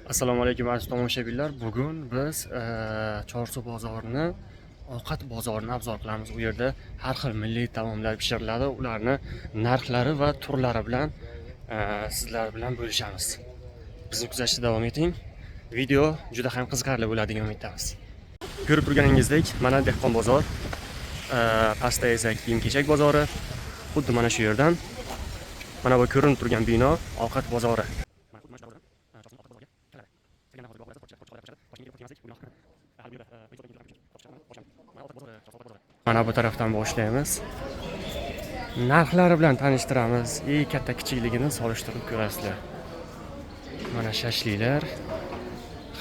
Assalomu alaykum aziz tomoshabinlar. Bugun biz Chorsu bozorini, ovqat bozorini obzor qilamiz. U yerda har xil milliy taomlar pishiriladi. Ularni narxlari va turlari bilan sizlar bilan bo'lishamiz. Bizni kuzatishda davom eting. Video juda ham qiziqarli bo'ladigan umiddamiz. Ko'rib turganingizdek, mana dehqon bozor, pastda esa kiyim-kechak bozori. Xuddi mana shu yerdan mana bu ko'rinib turgan bino ovqat bozori. Mana bu tarafdan boshlaymiz. Narxlari bilan tanishtiramiz. Katta kichikligini solishtirib ko'rasizlar. Mana shashliklar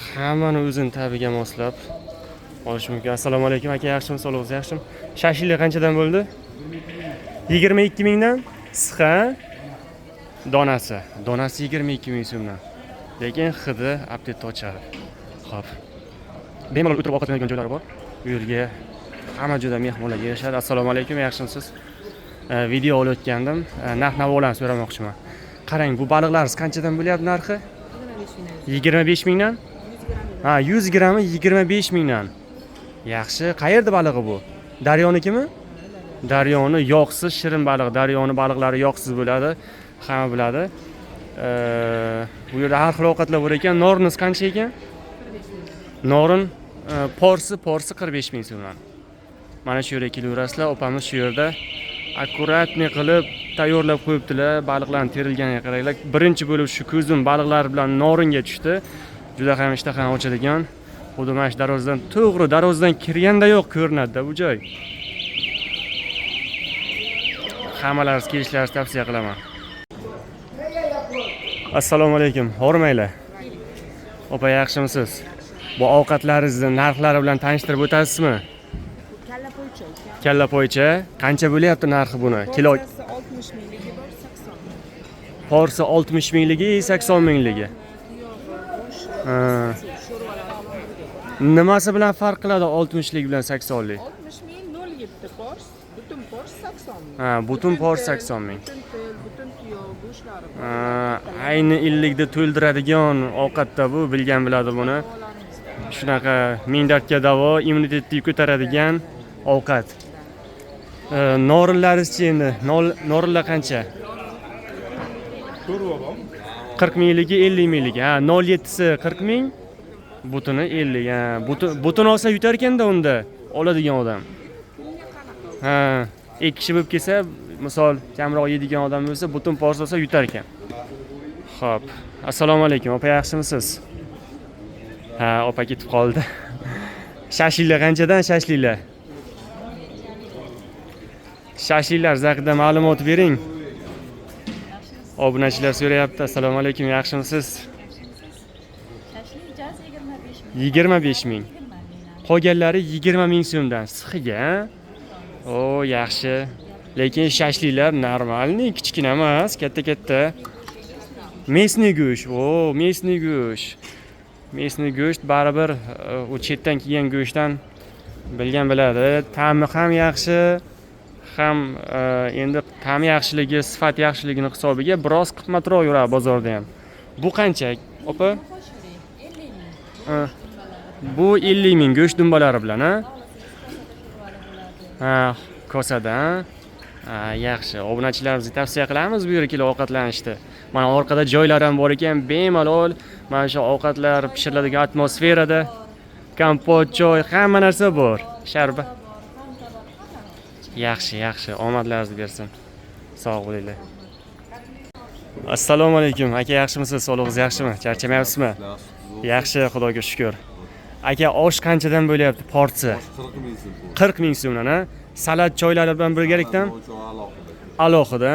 hammani o'zini tabiga moslab olish mumkin. Assalomu alaykum aka, yaxshimisiz? Sog'ligingiz yaxshimi? Shashliklar qanchadan bo'ldi? 22 mingdan. Sixha donasi 22 ming so'mdan. Lekin hidi aptetni ochadi. Xo'p. Bemalol o'tirib ovqatlanadigan joylari bor. Bu yerga hamma juda mehmonlar kelishadi. Assalomu alaykum, yaxshimisiz? Video olayotgandim. Narx-navolarni so'ramoqchiman. Qarang, bu baliqlaringiz qanchadan bo'lyapti narxi? 25 mingdan. 100 grammi 25 mingdan. Yaxshi. Qayerda balig'i bu? Daryonikimi? Daryoni yoqsiz shirin baliq. Daryoni baliqlari yoqsiz bo'ladi. Hamma biladi. Bu yerda har xil ovqatlar bor ekan. Noriniz qancha ekan? Norin porsi 45 ming so'mdan. Mana shu yerga kelaverasizlar. Opamiz shu yerda akkuratni qilib tayyorlab qo'yibdilar. Baliqlarni terilganiga qaranglar. Birinchi bo'lib shu ko'zim baliqlar bilan noringa tushdi. Juda ham ishtahani ochadigan. Xuddi mana shu darvozadan to'g'ri darvozadan kirganda yo'q ko'rinadi bu joy. Hammalaringiz kelishlaringizni tavsiya qilaman. Assalomu alaykum. Hormanglar. Opa, yaxshimisiz? Bu ovqatlaringizni narxlari bilan tanishtirib o'tasizmi? Kalla poycha. Kalla poycha qancha bo'lyapti narxi buni? Kilo 60 mingligi bor, 80. Porsi 60 mingligi, 80 mingligi. Nimasi bilan farq qiladi 60 lik bilan 80 lik? 60 ming 07 pors, butun pors 80 ming. Butun pors 80 ming. Butun tuyoq go'shtlari. Ayni 50 da to'ldiradigan ovqatda bu, bilgan biladi buni. Shunaqa ming dardga davo, immunitetni ko'taradigan ovqat. Norinlaringiz-chi endi? Norinlar qancha? 40 mingligi, 50 mingligi. 07si 40 ming, butuni 50. Butun olsa yutar ekanda unda oladigan odam. Ikki kishi bo'lib kelsa, misol kamroq yeydigan odam bo'lsa, butun pors olsa yutar ekan. Xo'p. Assalomu alaykum, opa, yaxshimisiz? Opa ketib qoldi. Shashliklar qanchadan shashliklar? Shashliklar haqida ma'lumot bering. Obunachilar so'rayapti. Assalomu alaykum, yaxshimisiz? Shashlik jaz 25 ming. 25 ming. Qolganlari 20 ming so'mdan. Sixiga. Yaxshi. Lekin shashliklar normalniy, kichkina emas, katta-katta. Mesniy go'sht. Mesniy go'sht. Mesniy go'sht baribir u chetdan kelgan go'shtdan bilgan biladi. Ta'mi ham yaxshi, ham endi ta'mi yaxshiligi, sifat yaxshiligini hisobiga biroz qimmatroq yuradi bozorda ham. Bu qancha, opa? 50 ming. Bu 50 ming go'sht dumbalari bilan, kosada. Yaxshi. Obunachilarimizga tavsiya qilamiz bu yerga kelib ovqatlanishni. Mana orqada joylar ham bor ekan, bemalol mana shu ovqatlar pishiriladigan atmosferada kompot, choy, hamma narsa bor. Sharbat. Yaxshi. Omadlaringiz bersin. Sog' bo'linglar. Assalomu alaykum. Aka, yaxshimisiz? Sog'ligingiz yaxshimi? Charchamayapsizmi? Yaxshi, Xudoga shukr. Aka, osh qanchadan bo'lyapti porsiya? 40 ming so'mdan, Salat choylari bilan birgalikdan? Alohida.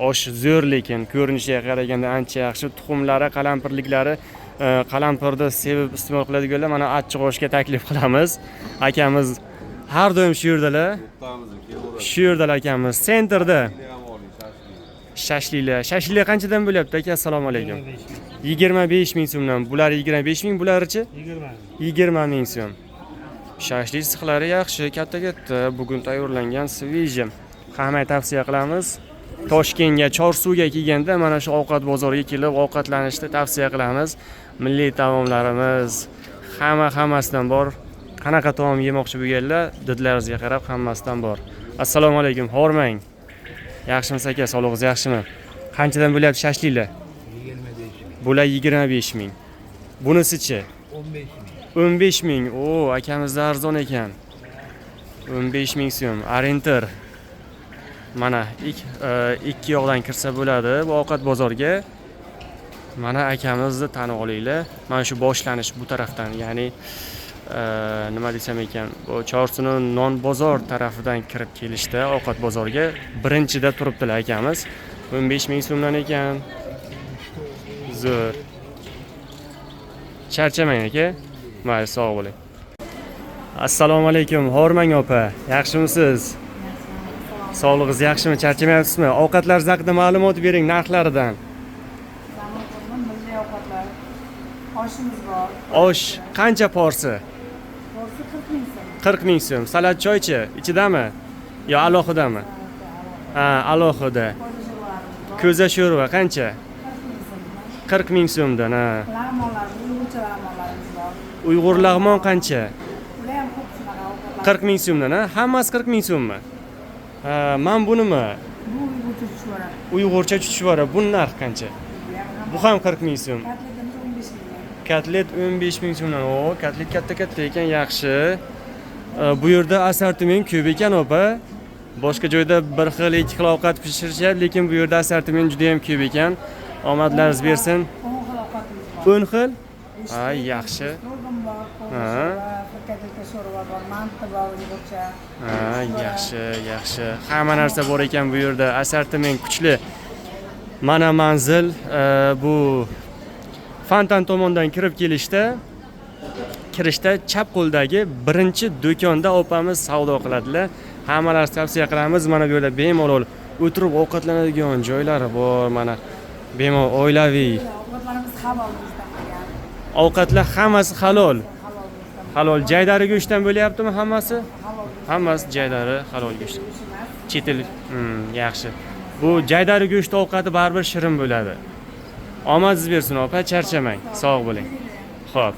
Osh zo'r, lekin ko'rinishiga qaraganda ancha yaxshi. Tuxumlari, qalampirliklari, qalampirni sevib iste'mol qiladiganlar mana achchiq oshga taklif qilamiz. Akamiz har doim shu yerdalar. Shu yerdalar akamiz, sentrda. Shashliklar qanchadan bo'lyapti aka? Assalomu alaykum. 25 ming so'mdan. Bular 25 ming, bularichi? 20 ming so'm. Shashlik sixlari yaxshi, katta-katta. Bugun tayyorlangan svejim. Hammaga tavsiya qilamiz. Toshkentga, Chorsuvga kelganda mana shu ovqat bozoriga kelib ovqatlanishni tavsiya qilamiz. Milliy taomlarimiz hammasidan bor. Qanaqa taom yemoqchi bo'lganlar, didlaringizga qarab hammasidan bor. Assalomu alaykum, hormang. Yaxshimisiz aka, sog'lig'ingiz yaxshimi? Qanchadan bo'lyapti shashliklar? 25 Bular 25 ming. Bunisi-chi? 15 ming. O, akamizda arzon ekan. 15 ming so'm. Arentir. Mana ikki yoqdan kirsa bo'ladi bu ovqat bozorga. Mana akamizni tanib olinglar. Mana shu boshlanish bu tarafdan, ya'ni nima desam ekan, bu Chorsuning non bozor tarafidan kirib kelishda ovqat bozorga birinchida turibdilar akamiz. 15 ming so'mdan ekan. Zo'r. Charchamang aka. Mayli, sog' bo'ling. Assalomu alaykum, hormang opa. Yaxshimisiz? Sog'lig'ingiz yaxshimi? Charchamayapsizmi? Ovqatlaringiz haqida ma'lumot bering, narxlaridan. Milliy ovqatlar. Oshimiz bor. Osh qancha porsi? Porsi 40 ming so'm. 40 ming so'm. Salat choychi ichidami? Yo alohidami? Ha, alohida. Ko'za sho'rva qancha? 40 ming so'mdan, ha. Lag'monlar, uyg'urcha lag'monlarimiz bor. Uyg'ur lag'mon qancha? Ular ham ko'p shunaqa ovqatlar. 40 ming so'mdan, ha? Hammasi 40 ming so'mmi? Ha, men bunimi? Bu uyg'urcha chuchvara. Uyg'urcha chuchvara. Bu narx qancha? Bu ham 40 ming so'm. Kotletimiz 15 ming. Kotlet 15 ming so'mdan. O, kotlet katta ekan, yaxshi. Bu yerda assortiment ko'p ekan, opa. Boshqa joyda bir xil, ikki xil ovqat pishirishadi, lekin bu yerda assortiment juda ham ko'p ekan. Omadlaringiz bersin. 10 xil ovqatimiz bor. 10 xil? Ay, yaxshi. Ro'g'im bor, Ha. kotletda sho'rva bor, manti bor, uyg'urcha. Ha, yaxshi. Hamma narsa bor ekan bu yerda. Assortiment kuchli. Mana manzil bu Fontan tomondan kirib kirishda chap qo'ldagi birinchi do'konda opamiz savdo qiladilar. Hammalarga tavsiya qilamiz. Mana bu yerda bemalol o'tirib ovqatlanadigan joylari bor. Mana bemalol oilaviy Ovqatlarimiz halol bizdan qilgan. ovqatlar hammasi halol. Halol jaydari go'shtdan bo'lyaptimi hammasi? Hammasi jaydari halol go'sht. Chetil. Yaxshi. Bu jaydari go'sht ovqati baribir shirin bo'ladi. Omadingiz bersin opa, charchamang. Sog' bo'ling. Xo'p.